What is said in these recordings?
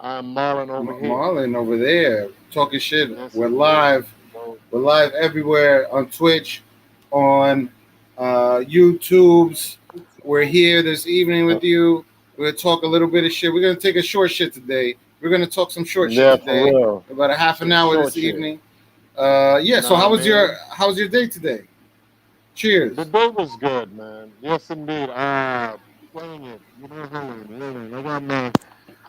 I'm Marlon over here. Marlon over there talking shit. Yes, We're indeed. live. So, We're live everywhere on Twitch, on YouTube's. We're here this evening with you. We're gonna talk a little bit of shit. We're gonna take a short shit today. We're gonna talk some short shit yeah, for today. real. About a half an Some hour short this shit. evening. Yeah. So Nah, man. how's your day today? The Cheers. day was good, man. Yes, indeed. Playing it. You know, hold on.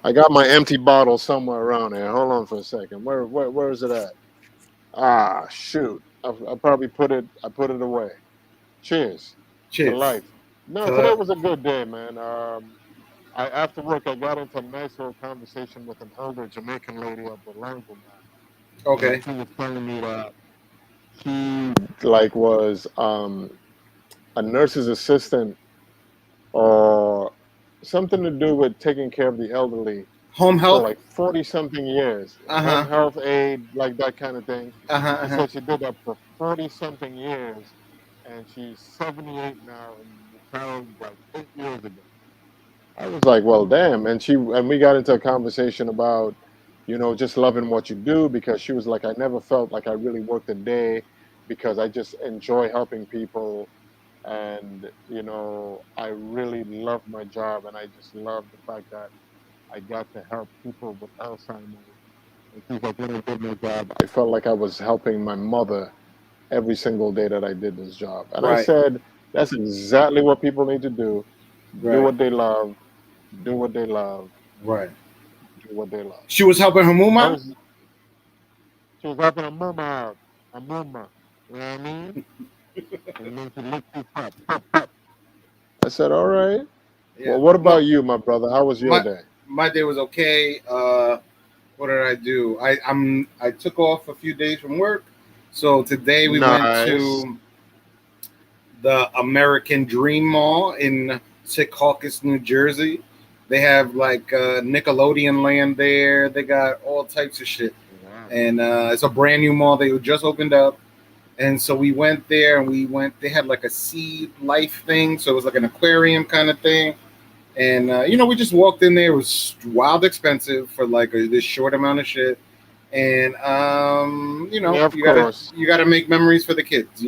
I got my empty bottle somewhere around here. Hold on for a second. Where is it at? Ah, shoot. I probably put it. I put it away. Cheers to Cheers. life. No, today To, was a good day, man. I after work I got into a nice little conversation with an older Jamaican lady up Orlando, man, and okay. she was telling me that she like was a nurse's assistant or something to do with taking care of the elderly Home for health. like 40 something years, Uh home huh. health aid, like that kind of thing. Uh huh. Uh She huh. said she did that for 40 something years, and she's 78 now and retired like 8 years ago. I was like, well, damn. And we got into a conversation about, just loving what you do, because she was like, I never felt like I really worked a day because I just enjoy helping people. And, I really love my job, and I just love the fact that I got to help people with Alzheimer's. And she's like, when I did my job, I felt like I was helping my mother every single day that I did this job. And I Right. said, that's exactly what people need to do. Do Right. what they love, do what they love, Right. do what they love. She was helping her move That out. was She was helping a mama out, a mama. You know what I mean? And then she licked his pop, pop, pop. I said, all right. Yeah. Well, what No. about you, my brother? How was your My day? my day was okay. What did I do? I took off a few days from work, so today we went Nice. to the American Dream Mall in Secaucus, New Jersey. They have like Nickelodeon land there. They got all types of shit, Wow. and it's a brand new mall. They just opened up, and so we went there and we went. They had like a sea life thing, so it was like an aquarium kind of thing. And we just walked in there. It was wild expensive for like this short amount of shit. And Yeah, of you gotta course. make memories for the kids.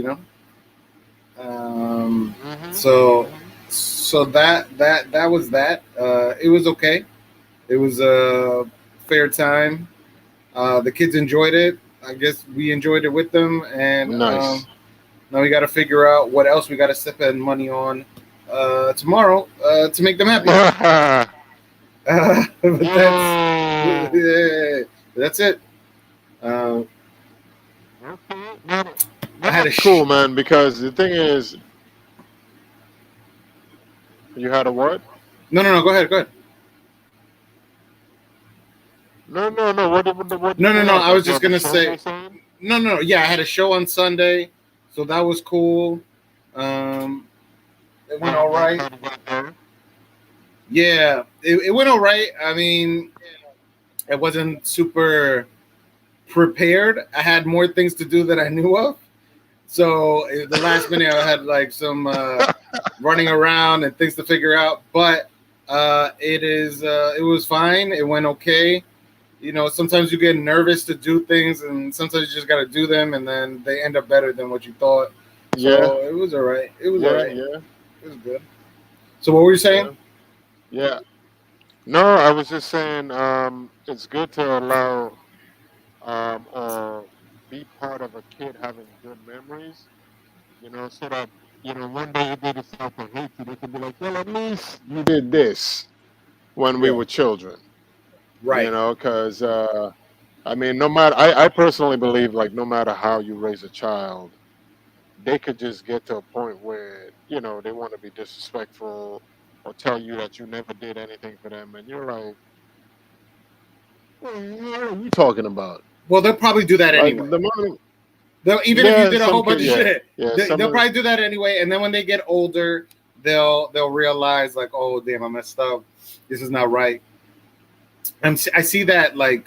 Um, Mm-hmm. so Mm-hmm. that was that. It was okay. It was a fair time. The kids enjoyed it. I guess we enjoyed it with them. And Nice. now we got to figure out what else we got to spend money on tomorrow to make them happy. But Yo. that's it. Uh, Okay. Now, I had a that's cool, man, because the thing is, you had a what? no. Go ahead. Go ahead. No, no, no. What did No. you I have? was Like, you just have a gonna show, say you're saying? no. Yeah, I had a show on Sunday, so that was cool. Um, it went all right. How did that go? Yeah, it went all right. I mean, it wasn't super prepared. I had more things to do that I knew of. So at the last minute, I had like some running around and things to figure out. But it was fine. It went okay. Sometimes you get nervous to do things, and sometimes you just got to do them, and then they end up better than what you thought. Yeah, So it was all right. It was all yeah, right. yeah, It was good. So what were you saying? yeah, yeah. No, I was just saying, it's good to allow, or be part of a kid having good memories, so that, one day if they decide to hate you, they can be like, well, at least you did this when we Yeah. were children, Right. because, I mean, no matter, I personally believe, like, no matter how you raise a child, they could just get to a point where, they want to be disrespectful or tell you that you never did anything for them. And you're like, what are you talking about? Well, they'll probably do that Like, anyway. the moment, Even if you yeah, did a some whole bunch kid, of yeah, shit, yeah, they'll some, probably do that anyway. And then when they get older, they'll realize like, oh damn, I messed up. This is not right. I see that like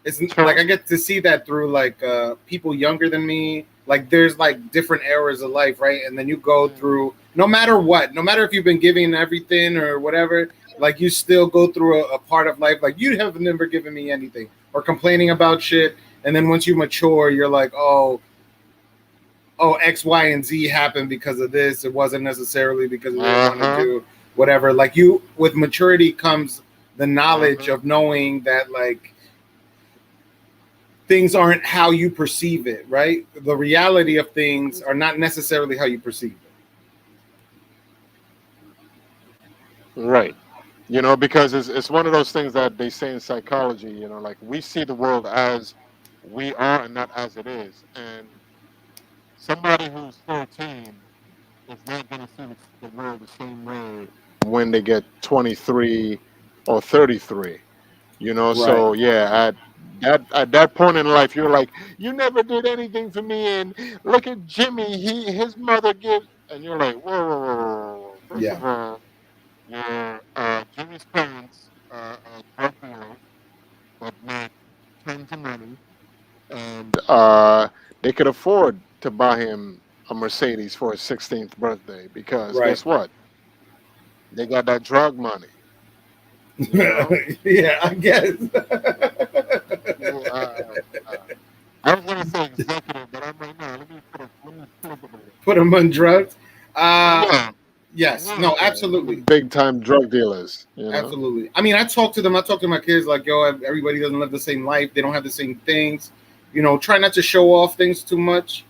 it's like true. I get to see that through like people younger than me. Like there's like different eras of life, right? And then you go Mm. through no matter what, no matter if you've been giving everything or whatever, Like you still go through a part of life like you have never given me anything or complaining about shit, and then once you mature, you're like, oh, X, Y, and Z happened because of this. It wasn't necessarily because we didn't want to Uh-huh. do whatever. Like you, with maturity comes the knowledge Uh-huh. of knowing that like things aren't how you perceive it, right? The reality of things are not necessarily how you perceive it. Right. Because it's one of those things that they say in psychology, like we see the world as we are and not as it is. And somebody who's 14 is not going to see the world the same way when they get 23 or 33. Right. So yeah, at that point in life, you're like, you never did anything for me, and look at Jimmy, his mother gives, and you're like, whoa, whoa, whoa, whoa, whoa. First Yeah. of all, Jimmy's parents are drug dealers that make tons of money, and they could afford to buy him a Mercedes for his 16th birthday because Right. guess what? They got that drug money. You know. Yeah, I guess. Yeah, I was gonna say executive, but I'm like, no. Let me flip it a little. Put them on drugs. Uh, Yeah, yes. yeah, No, yeah. absolutely. Big time drug dealers. You know. Absolutely. I mean, I talk to them. I talk to my kids like, yo, everybody doesn't live the same life. They don't have the same things. Try not to show off things too much.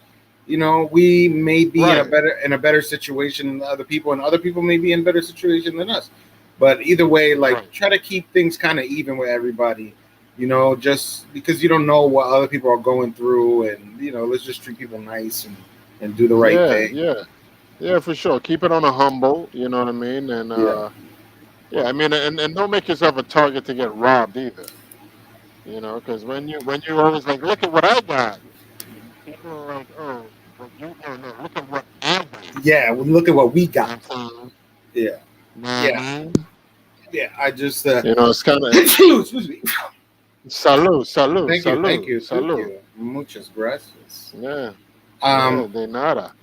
We may be in a Right, better situation than other people, and other people may be in a better situation than us. But either way, like, right. try to keep things kind of even with everybody. Just because you don't know what other people are going through, and let's just treat people nice and do the right Yeah, thing. yeah, yeah, for sure. Keep it on a humble. You know what I mean? And Yeah. yeah, I mean, and don't make yourself a target to get robbed either. Because when you always like, look at what I got. People are like, oh, but you no no, look at what I got. Yeah. Well, look at what we You know got. what I'm saying? Yeah. Know what I Yeah. mean? Yeah. I just It's kind of excuse me. salute, salute, Thank you, thank salute, you, thank salute. you. Muchas gracias. Yeah, yeah, Um, de nada.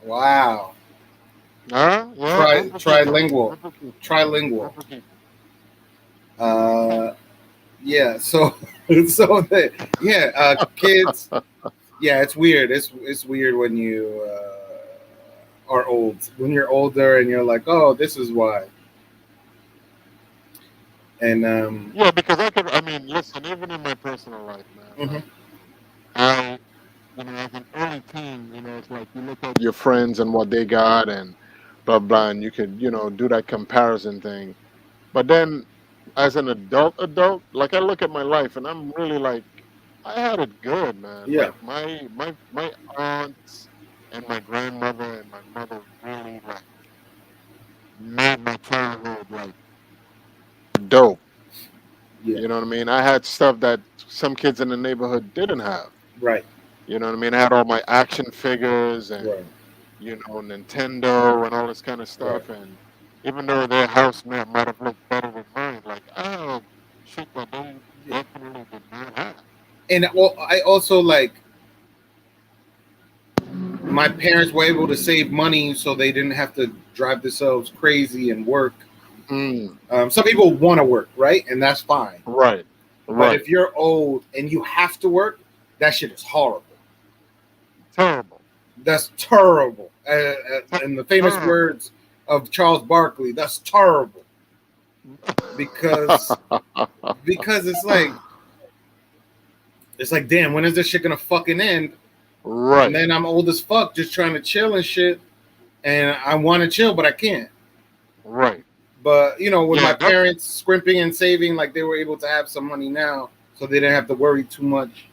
wow. Huh? Yeah, un poquito, Trilingual, un poquito, trilingual. un poquito. Uh, yeah. So, yeah, kids. Yeah, it's weird. It's weird when you are old. When you're older and you're like, oh, this is why. And Yeah, because I mean, listen, even in my personal life, man, mhm. like I, as an early teen, it's like you look at your friends and what they got and blah blah, and you could, do that comparison thing. But then, as an adult, like I look at my life and I'm really like, I had it good, man. Yeah, Like my aunts and my grandmother and my mother really like made my childhood like dope. yeah, You know what I mean? I had stuff that some kids in the neighborhood didn't have. right, You know what I mean? I had all my action figures and right, Nintendo and all this kind of right. stuff. And even though their house might have looked better than mine, like I had shit that they Yeah. definitely did not have. And I also like my parents were able to save money so they didn't have to drive themselves crazy and work. Mm, Some people want to work, right? And that's fine. right, But right. if you're old and you have to work, that shit is horrible. Terrible. That's terrible. In the famous Terrible. words of Charles Barkley, that's terrible because it's like damn, when is this shit gonna fucking end? And Right, then I'm old as fuck, just trying to chill and shit, and I want to chill, but I can't. right. But with my Yeah, that's parents scrimping and saving, like they were able to have some money now, so they didn't have to worry too much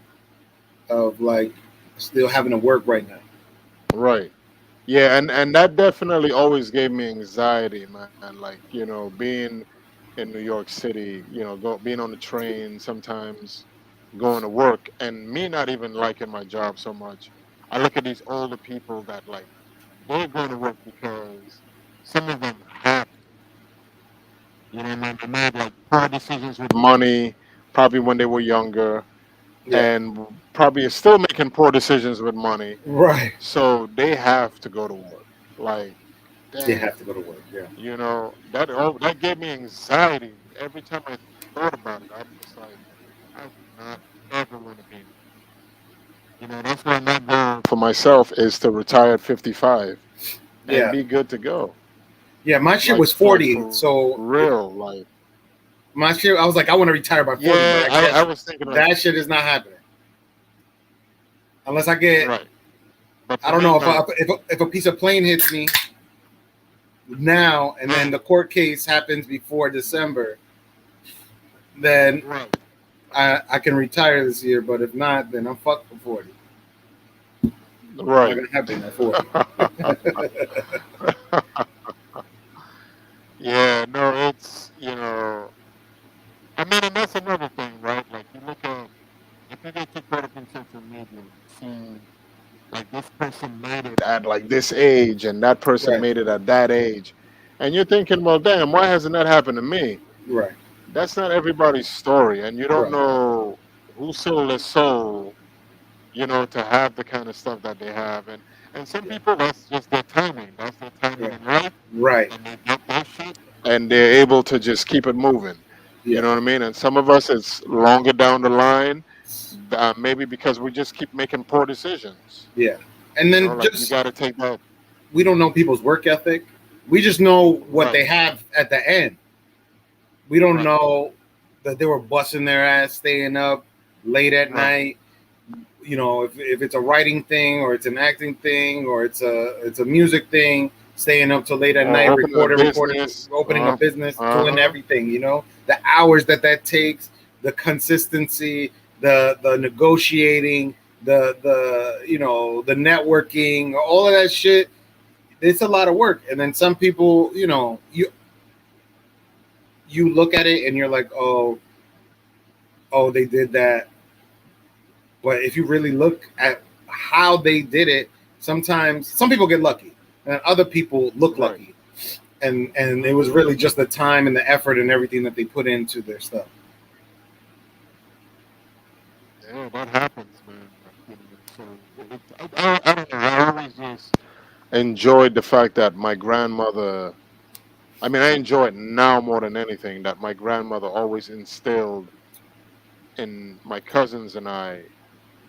of like still having to work right now. right. Yeah, and that definitely always gave me anxiety, man. Like, being in New York City, being on the train sometimes, going to work, and me not even liking my job so much. I look at these older people that like they're going to work because some of them have to. You know what I mean? They made like poor decisions with money, probably when they were younger, Yeah. and probably are still making poor decisions with money. Right. So they have to go to work. Like, They have damn, to go to work. Yeah. that gave me anxiety every time I thought about it. I'm just like, I do not ever want to be in that. That's why my goal for myself is to retire at 55 and Yeah. be good to go. Yeah. My shit Like, was like 40. for So real. Like, my shit, I was like, I want to retire by 40, but yeah, I I guess was thinking like, that shit is not happening unless I get. right. But I for don't me, know if like, if a piece of plane hits me now and then right, the court case happens before December, then right, I can retire this year. But if not, then I'm fucked for 40. I'm not right. gonna happen at 40. Yeah, no, I mean, and that's another thing, right? Like, you look at, if you get too caught up in social media and see, like, this person made it at, like, this age and that person Right. made it at that age. And you're thinking, well, damn, why hasn't that happened to me? Right. That's not everybody's story. And you don't Right. know who sold their soul, to have the kind of stuff that they have. And some Yeah. people, that's just their timing. That's their timing Right. in life. Right. And they get their shit and they're able to just keep it moving. You Yeah. know what I mean? And some of us, it's longer down the line, maybe because we just keep making poor decisions. Yeah. And then Like, you just got to take that. we don't know people's work ethic. We just know what Right, they have at the end. We don't right, know that they were busting their ass, staying up late at right. night. If it's a writing thing or it's an acting thing or it's a music thing, staying up till late at Or night, opening a recording, business. opening a business, doing Uh-huh. everything. The hours that takes, the consistency, the negotiating, the networking, all of that shit. It's a lot of work. And then some people, you look at it and you're like, oh, they did that. But if you really look at how they did it, sometimes some people get lucky and other people look Right. lucky. And it was Hmm. really just the time and the effort and everything that they put into their stuff. Yeah, that happens, man. So I don't know. I always just enjoyed the fact that my grandmother, I mean, I enjoy it now more than anything that my grandmother always instilled in my cousins and I,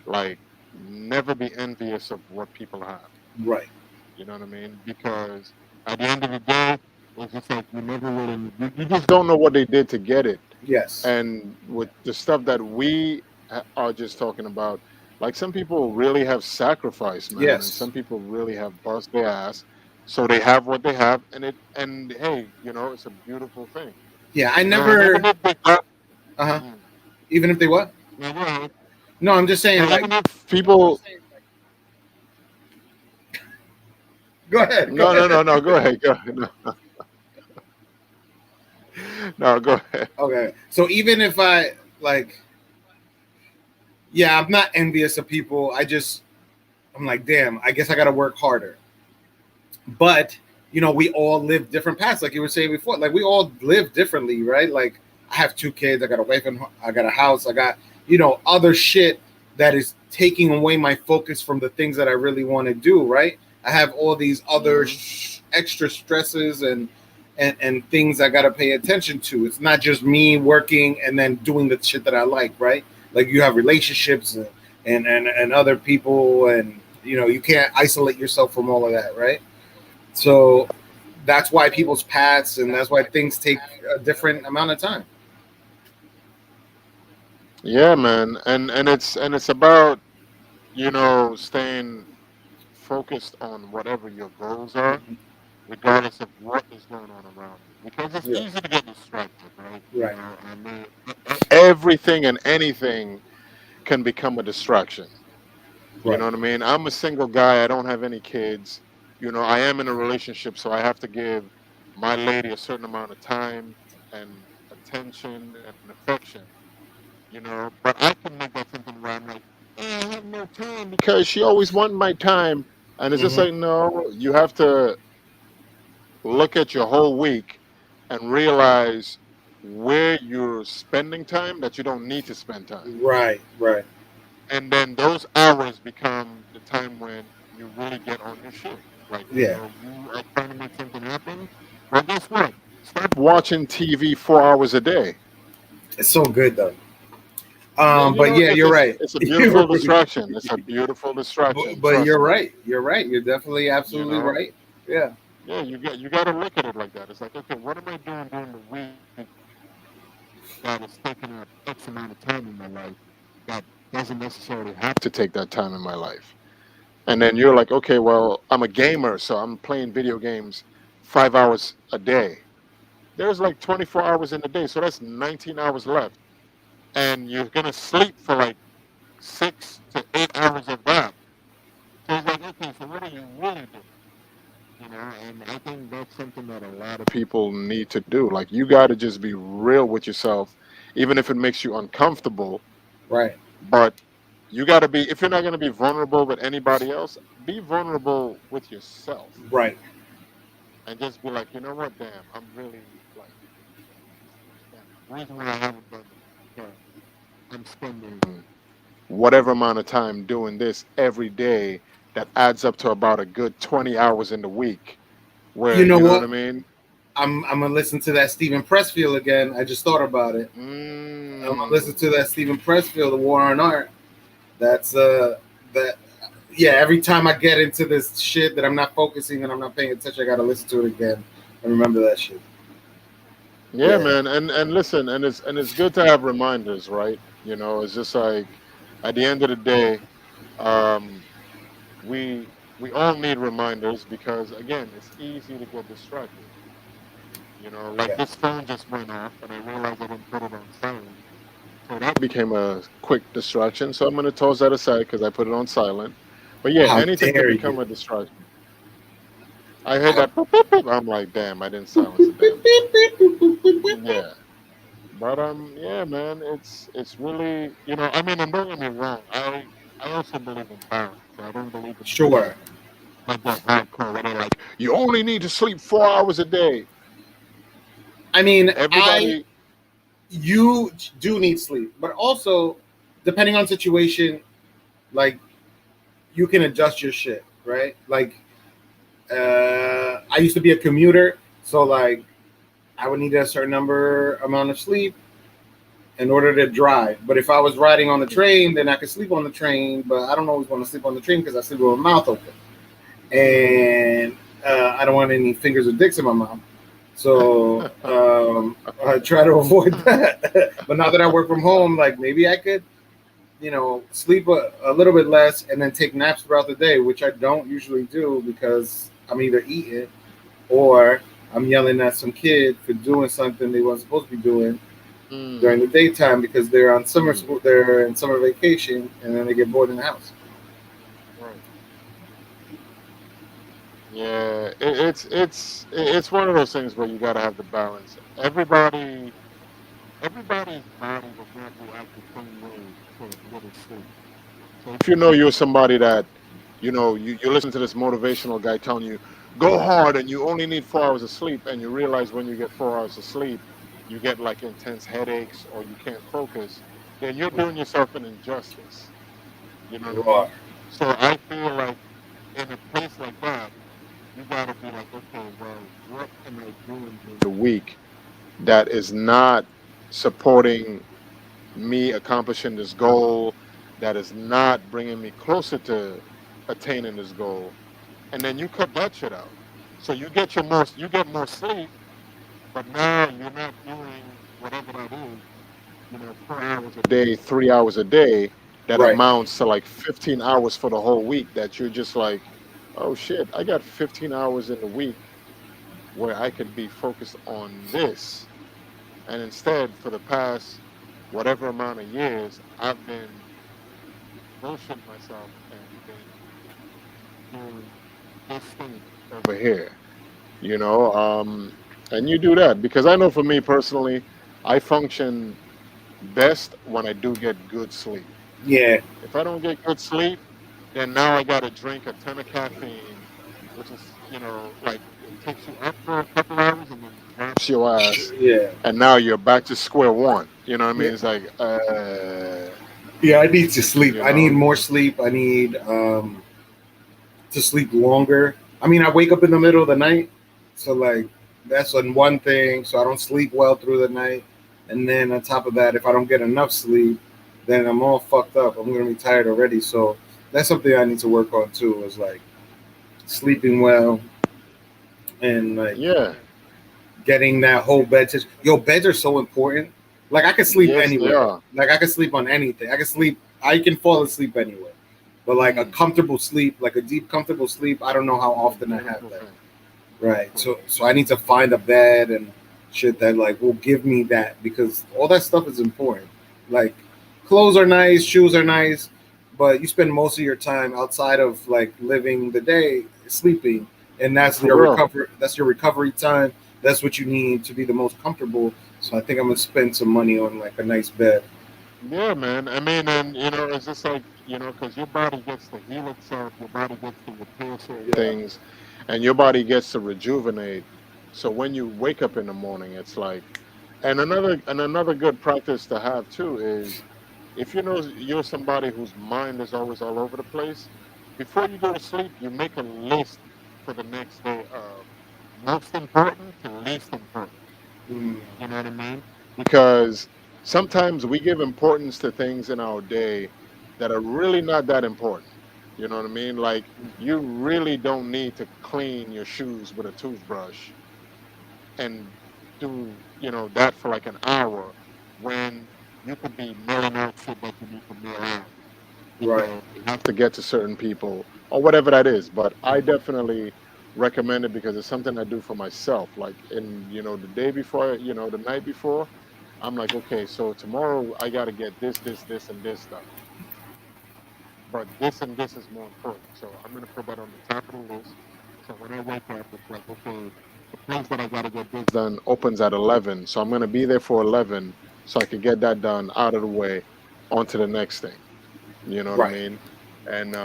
like, never be envious of what people have. Right. You know what I mean? Because at the end of the day, it's just like you never really, you just don't know what they did to get it. Yes. And with the stuff that we are just talking about, like, some people really have sacrificed, man, and Yes. some people really have bust their ass, so they have what they have, and hey, it's a beautiful thing. Yeah. I And even never. if they got, Uh huh. mm, Even if they what? yeah, go ahead. No, I'm just saying. No, Like, even if people, go ahead. Go no, no, ahead. no, no, go ahead, go ahead, no, no, go ahead. Okay. So even if I like, yeah, I'm not envious of people. I'm like, damn. I guess I got to work harder. But we all live different paths, like you were saying before. Like we all live differently, right? Like I have two kids, I got a wife, and I got a house, I got other shit that is taking away my focus from the things that I really want to do, right? I have all these other Hmm. extra stresses and things I got to pay attention to. It's not just me working and then doing the shit that I like, right? Like you have relationships and other people, and you can't isolate yourself from all of that, right? So that's why people's paths and that's why things take a different amount of time. Yeah, man, and it's about staying focused on whatever your goals are, Mhm. regardless of what is going on around you. Because it's Yeah. easy to get distracted, right? Right. I mean, everything and anything can become a distraction. You Right. know what I mean? I'm a single guy. I don't have any kids. I am in a relationship, so I have to give my lady a certain amount of time and attention and affection. But I can make that something where I'm like, I have no time because she always wanted my time. And it's just Hmm. like, no, you have to look at your whole week and realize where you're spending time that you don't need to spend time. Right. Right. And then those hours become the time when you really get on your shit. Like, Yeah, you are trying to make something happen. Well, guess what? Stop watching TV 4 hours a day. it's so good though. Yeah, But yeah, you're right. it's a You're beautiful distraction. It's a beautiful distraction. but Trust you're me. right. You're right. You're definitely You absolutely know. right. Yeah. Yeah, you got to look at it like that. It's like, okay, what am I doing during the week that is taking up X amount of time in my life that doesn't necessarily have to take that time in my life? And then you're like, okay, well, I'm a gamer, so I'm playing video games 5 hours a day. There's like 24 hours in the day, so that's 19 hours left. And you're going to sleep for like 6 to 8 hours of that. So it's like, okay, so what are you really doing? And I think that's something that a lot of people need to do. Like, you got to just be real with yourself, even if it makes you uncomfortable. Right. But you got to be, if you're not going to be vulnerable with anybody else, be vulnerable with yourself Right. and just be like, you know what, damn, I'm really like, damn, the reason why I haven't done this is because I'm spending whatever amount of time doing this every day that adds up to about a good 20 hours in the week. Where, You know you know what I what? mean? I'm gonna listen to that Stephen Pressfield again. I just thought about it. I'm gonna listen to Mm. that Stephen Pressfield, The War on Art. That's that. Yeah, every time I get into this shit that I'm not focusing and I'm not paying attention, I gotta listen to it again and remember that shit. Yeah, Yeah. man, and listen, and it's good to have reminders, right? It's just like at the end of the day, um, we all need reminders because again, it's easy to get distracted. Like Yeah. this phone just went off, and I realized I didn't put it on silent, so that became a quick distraction. So I'm gonna toss that aside because I put it on silent. But yeah, How anything could dare become you? a distraction. I heard How that. Boop, boop, boop. I'm like, damn, I didn't silence the damn thing. Yeah. But yeah, man, it's really, I mean, and don't get me wrong, I also believe in balance. So I don't believe in Sure. being like that hardcore where they're like, you only need to sleep 4 hours a day. I mean, I Everybody, you do need sleep, but also depending on situation, like you can adjust your shit, right? Like I used to be a commuter, so like I would need a certain number amount of sleep in order to drive. But if I was riding on the train, then I could sleep on the train. But I don't always want to sleep on the train because I sleep with my mouth open, mm, and I don't want any fingers or dicks in my mouth. So I try to avoid that. But now that I work from home, like maybe I could, sleep a little bit less and then take naps throughout the day, which I don't usually do because I'm either eating or I'm yelling at some kid for doing something they weren't supposed to be doing during the mm, daytime because they're on summer mm, school, they're in summer vacation, and then they get bored in the house. right. Yeah, it's one of those things where you got to have the balance. Everybody's body does not react the same way to little sleep. So if you know you're somebody that, you listen to this motivational guy telling you, go hard and you only need 4 hours of sleep, and you realize when you get 4 hours of sleep, you get like intense headaches or you can't focus, then you're doing yourself an injustice. You know what I You are. mean? So I feel like in a place like that, you gotta be like, okay, well, what am I doing during the week that is not supporting me accomplishing this goal, that is not bringing me closer to attaining this goal, and then you cut that shit out. So you get more sleep, but now you're not doing whatever that is, 4 hours a day, 3 hours a day, that Right. amounts to like 15 hours for the whole week. That you're just like, oh shit, I got 15 hours in the week where I could be focused on this. And instead, for the past whatever amount of years, I've been bullshitting myself and been doing this thing over here, you know. And you do that because I know for me personally, I function best when I do get good sleep. Yeah. If I don't get good sleep, then now I got to drink a ton of caffeine, which is, like it takes you up for a couple hours and then drops your ass, Yeah. and now you're back to square one. You know what I Yeah. mean? It's like, Yeah. I need to sleep. you I need know, more sleep. I need to sleep longer. I mean, I wake up in the middle of the night, so like that's one thing. So I don't sleep well through the night, and then on top of that, if I don't get enough sleep, then I'm all fucked up. I'm gonna be tired already. So that's something I need to work on too. Is like sleeping well and like Yeah. getting that whole bed. Yo, beds are so important. Like I can sleep Yes, they anywhere. are. Like I can sleep on anything. I can sleep. I can fall asleep anywhere. But like a Mm, comfortable sleep, like a deep comfortable sleep, I don't know how it's a often I have beautiful that. thing. Right. For So I need to find a bed and shit that like will give me that because all that stuff is important. Like clothes are nice, shoes are nice, but you spend most of your time outside of like living the day sleeping, and that's for your real. recovery. That's your recovery time. That's what you need to be the most comfortable. So I think I'm gonna spend some money on like a nice bed. Yeah, man. I mean, and it's just like, because your body gets to heal itself, your body gets to repair certain Yeah. things, and your body gets to rejuvenate. So when you wake up in the morning, it's like, and another good practice to have too is if you know you're somebody whose mind is always all over the place, before you go to sleep, you make a list for the next day of most important to least important. Mm, You know what I mean? Because sometimes we give importance to things in our day that are really not that important. You know what I mean? Like you really don't need to clean your shoes with a toothbrush and do, that for like an hour when you could be mailing out shit that you need to mail out right. because you have to get to certain people or whatever that is. But I definitely recommend it because it's something I do for myself. Like in, the day before, the night before, I'm like, okay, so tomorrow I got to get this, this, this, and this done. But this and this is more important. So I'm going to put that on the top of the list. So when I wake up, it's like, okay, the place that I got to get this done opens at 11. So I'm going to be there for 11 so I could get that done out of the way onto the next thing. You know what I Right. mean? And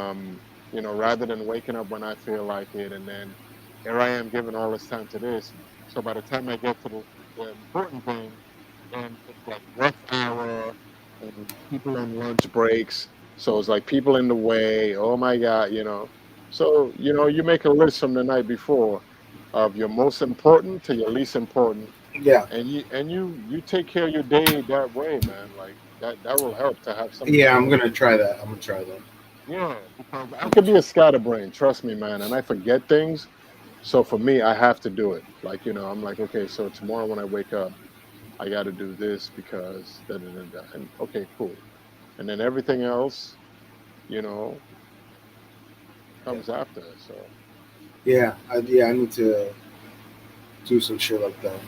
rather than waking up when I feel like it, and then here I am giving all this time to this. So by the time I get to the important thing, then it's like rush hour and people on lunch breaks. So it's like people in the way. Oh my God. So you make a list from the night before of your most important to your least important, Yeah. and you take care of your day that way, man. Like that will help to have some Yeah. kind I'm of. gonna try that. I'm gonna try that. Yeah, because I I'm gonna could be a scatterbrain, trust me, man, and I forget things. So for me, I have to do it. Like, I'm like, okay, so tomorrow when I wake up, I got to do this because da da da da. And okay, cool. And then everything else, you know, yeah. comes after. So Yeah. I need to do some shit like that.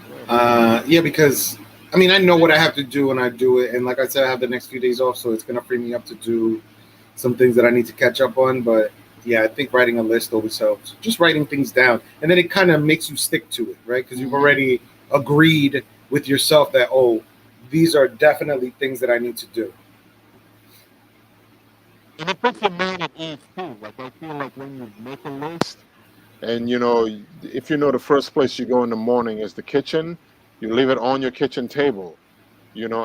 yeah, man. Yeah, because I mean, I know what I have to do and I do it. And like I said, I have the next few days off, so it's gonna free me up to do some things that I need to catch up on. But yeah, I think writing a list always helps. Just writing things down, and then it kind of makes you stick to it, right? Because you've Hmm. already agreed with yourself that these are definitely things that I need to do. And it puts your mind at ease too. Like I feel like when you make a list, and if you know the first place you go in the morning is the kitchen, you leave it on your kitchen table.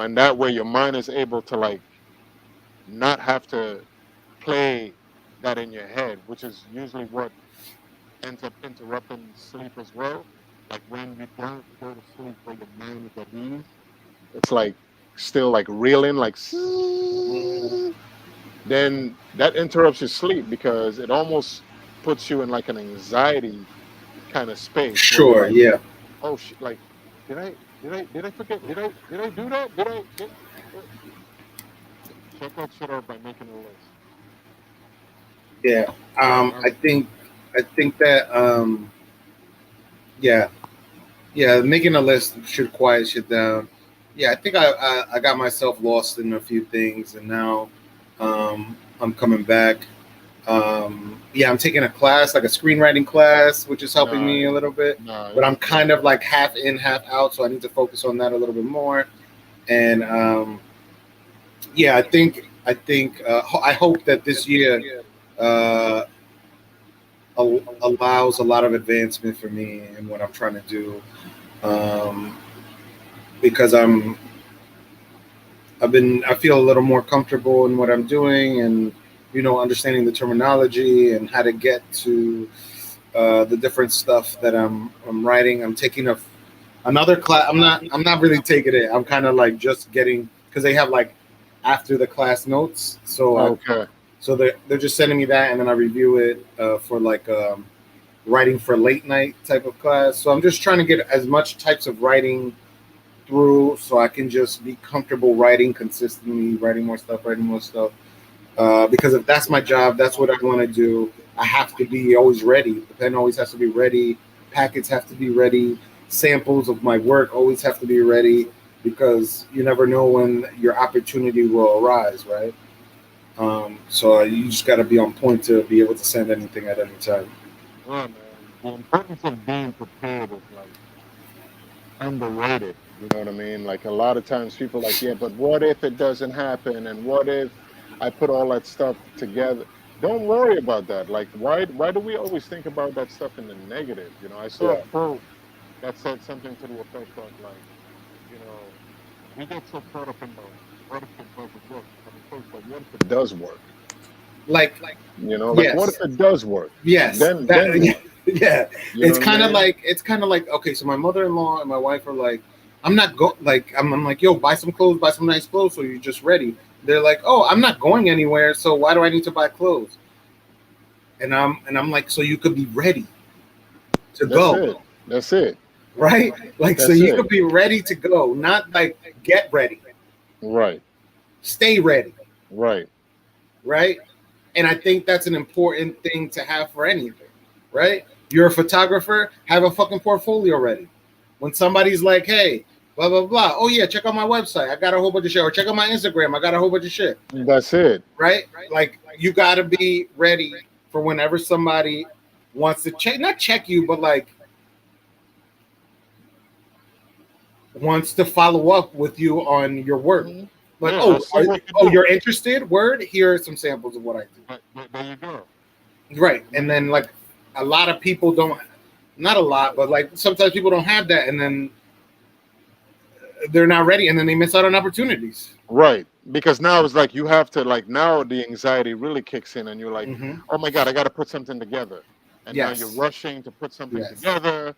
And that way your mind is able to like not have to play that in your head, which is usually what ends up interrupting sleep as well. Like when you don't go to sleep where your mind is at ease, it's like still like reeling, like Mhm. then that interrupts your sleep because it almost puts you in like an anxiety kind of space where you're Sure. like, Yeah. oh shit, like did I forget? Did I do that? Uh, check that shit out by making a list. Yeah. I Um, think. I think that. Yeah. Yeah. Making a list should quiet shit down. Yeah. I think I got myself lost in a few things, and now I'm coming back. Yeah, I'm taking a class, like a screenwriting class, which is helping me a nice, little bit. But I'm nice. kind of like half in, half out, so I need to focus on that a little bit more. And yeah, I hope that this year uh, allows a lot of advancement for me in what I'm trying to do. Um, because I feel a little more comfortable in what I'm doing, and understanding the terminology and how to get to the different stuff that I'm writing. I'm taking another class. I'm not really taking it. I'm kind of like just getting because they have like after the class notes. Okay. So they're just sending me that, and then I review it for like writing for late night type of class. So I'm just trying to get as much types of writing through so I can just be comfortable writing consistently, writing more stuff. Because if that's my job, that's what I want to do. I have to be always ready. The pen always has to be ready. Packets have to be ready. Samples of my work always have to be ready because you never know when your opportunity will arise, right? So you just got to be on point to be able to send anything at any time. Yeah, man. The importance of being prepared is like underrated. You know what I mean? Like a lot of times people like, yeah, but what if it doesn't happen? And what if I put all that stuff together? Don't worry about that. Like, why do we always think about that stuff in the negative? You know, I saw a Yeah. quote that said something to the effect of like, you know, we get so caught up in the what if it doesn't work, but it's always like, what if it does work? Like, You know, like what if yes, it does work? yes, Then what? yeah. You know what I mean? It's kind of like okay. So my mother-in-law and my wife are like, I'm not go like I'm like, yo, buy some clothes, buy some nice clothes, so you're just ready. They're like, oh, I'm not going anywhere, so why do I need to buy clothes? And I'm like, so you could be ready to That's go, it. That's it. right? Like, so That's you it. could be ready to go, not like get ready, Right. stay ready, Right. right? And I think that's an important thing to have for anything, right? You're a photographer, have a fucking portfolio ready. When somebody's like, hey, blah, blah, blah, oh yeah, check out my website. I got a whole bunch of shit. Or check out my Instagram. I got a whole bunch of shit, That's it. right? Like, you got to be ready for whenever somebody wants to check, not check you, but like wants to follow up with you on your work. Mhm. Like, Yeah, I see what you're oh, doing. you're interested? Word, here are some samples of what I But there you go. do. Right. And then like a lot of people don't, not a lot, but like sometimes people don't have that, and then they're not ready, and then they miss out on opportunities. Right. Because now it's like you have to like now the anxiety really kicks in and you're like, Hmm. oh my God, I gotta put something together. And now you're Yes. rushing to put something Yes. together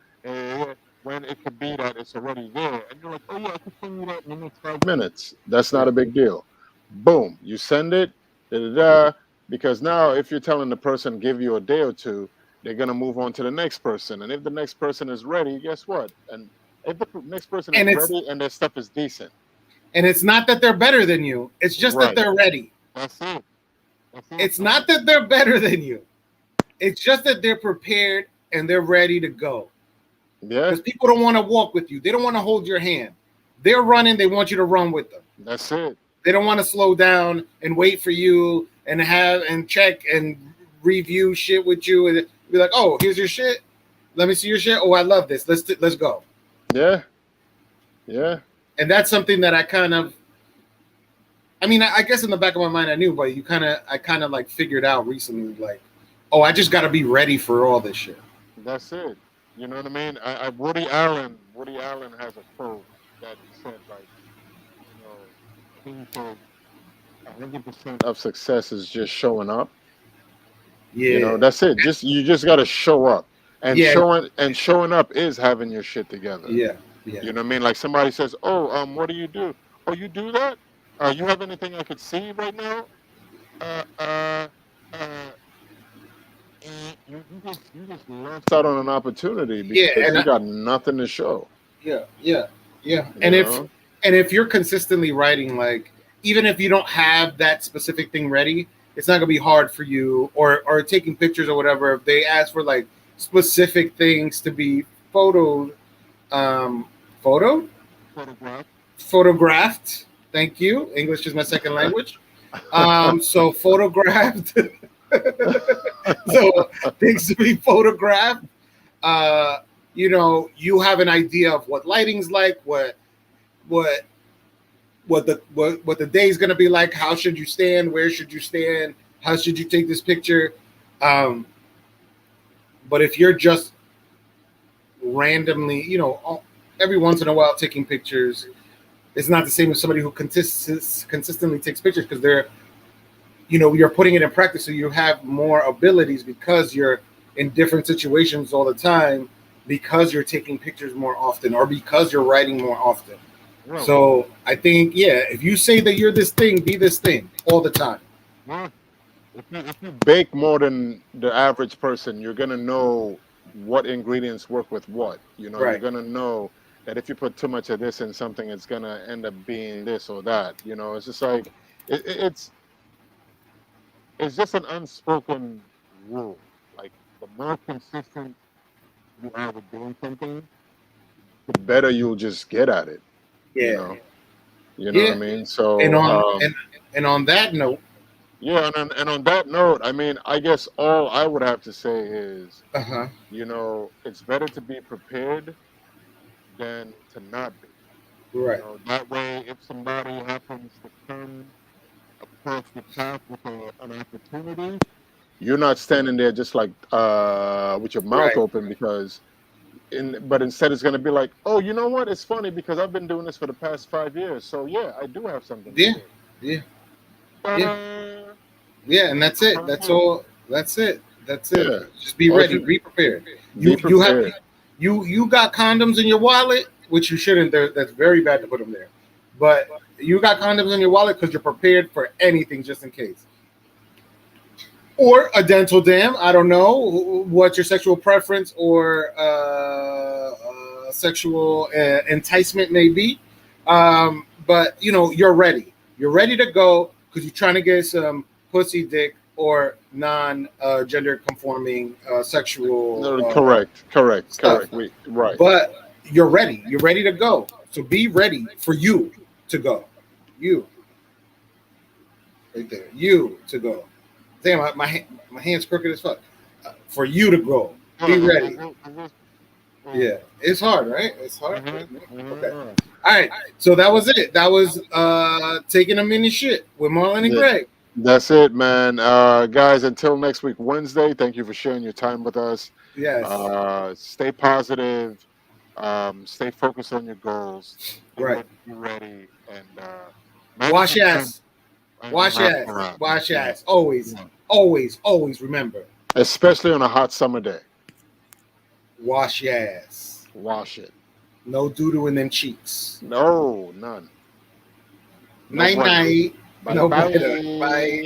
when it could be that it's already there. And you're like, oh yeah, I can send you that in the next 5 minutes. That's not Yeah. a big deal. Boom. You send it, da da da. Because now if you're telling the person give you a day or two, they're gonna move on to the next person. And if the next person is ready, guess what? And if the next person is And it's ready and their stuff is decent. and it's not that they're better than you. It's just that Right. they're ready. That's it. That's it. It's not that they're better than you. It's just that they're prepared and they're ready to go. Yeah, Because people don't want to walk with you. They don't want to hold your hand. They're running. They want you to run with them. that's it. They don't want to slow down and wait for you and have and check and review shit with you and be like, oh, here's your shit. Let me see your shit. Oh, I love this. Let's go. Yeah, yeah, And that's something that I kind of, I mean, I guess in the back of my mind I knew, but I kind of like figured out recently, like, oh, I just got to be ready for all this shit. that's it. You know what I mean? Woody Allen has a quote that said like, you know, he said 100% of success is just showing up. You know, Yeah, that's it. Just you just got to show up, and yeah, showing up is having your shit together. yeah, yeah. You know what I mean? Like somebody says, "Oh, what do you do? Oh, you do that? You have anything I could see right now? Uh, uh, uh, you just lost out on an opportunity Yeah, because and you got nothing to show. yeah, yeah, yeah. You know? And if you're consistently writing, like even if you don't have that specific thing ready, it's not gonna be hard for you or taking pictures or whatever. If they ask for like specific things to be photoed, um, photo Photograph. photographed. Thank you. English is my second language. So photographed. So things to be photographed. Uh, you have an idea of what lighting's like, what what the day's gonna be like. How should you stand? Where should you stand? How should you take this picture? Um, but if you're just randomly, every once in a while taking pictures, it's not the same as somebody who consistently takes pictures because you're putting it in practice, so you have more abilities because you're in different situations all the time because you're taking pictures more often or because you're writing more often. Well, So I think, yeah, if you say that you're this thing, be this thing all the time. well, if you bake more than the average person, you're gonna know what ingredients work with what. You know, you're Right. gonna know that if you put too much of this in something, it's gonna end up being this or that. You know, it's just like it, it- it's it's just an unspoken rule. Like the more consistent you are with doing something, the better you'll just get at it. You Yeah. know, you know what I Yeah. mean. And So on and on that note, yeah, and on that note, I mean, I guess all I would have to say is, uh-huh. it's better to be prepared than to not be. Right. That way, if somebody happens to come across the path with an opportunity, you're not standing there just like with your mouth Right. open but instead it's going to be like, oh, you know what? It's funny because I've been doing this for the past 5 years, so yeah, I do have something to Yeah. say. Yeah. Yeah. Ta-da! Yeah, and that's it. That's all. That's it. That's it. Yeah. Just be Or if ready. you Be prepared. be You have prepared. you got condoms in your wallet, which you shouldn't. That's very bad to put them there. But you got condoms in your wallet because you're prepared for anything, just in case. Or a dental dam. I don't know what your sexual preference or sexual enticement may be, but you're ready. You're ready to go because you're trying to get some pussy, dick, or non-gender conforming sexual No, correct, correct, stuff. correct. Right. But you're ready. You're ready to go. So be ready for you to go. You right there. You to go. Damn, my hand's crooked as fuck. For you to go. Be ready. Yeah, it's hard, right? It's hard. Okay. All right. So that was it. That was taking a mini shit with Marlon and Yeah, Greg. that's it, man. Guys, until next week, Wednesday, thank you for sharing your time with us. Yes. Stay positive, stay focused on your goals, Right. be ready, and Wash your 90% ass. and Wash your laugh ass. around. Wash your Yeah, ass. Always. yeah. Always. Always remember. Especially on a hot summer day. Wash your ass. Wash it. No doodoo in them cheeks. No, none. No Night bueno. night. Bye No bueno. Bye. bye.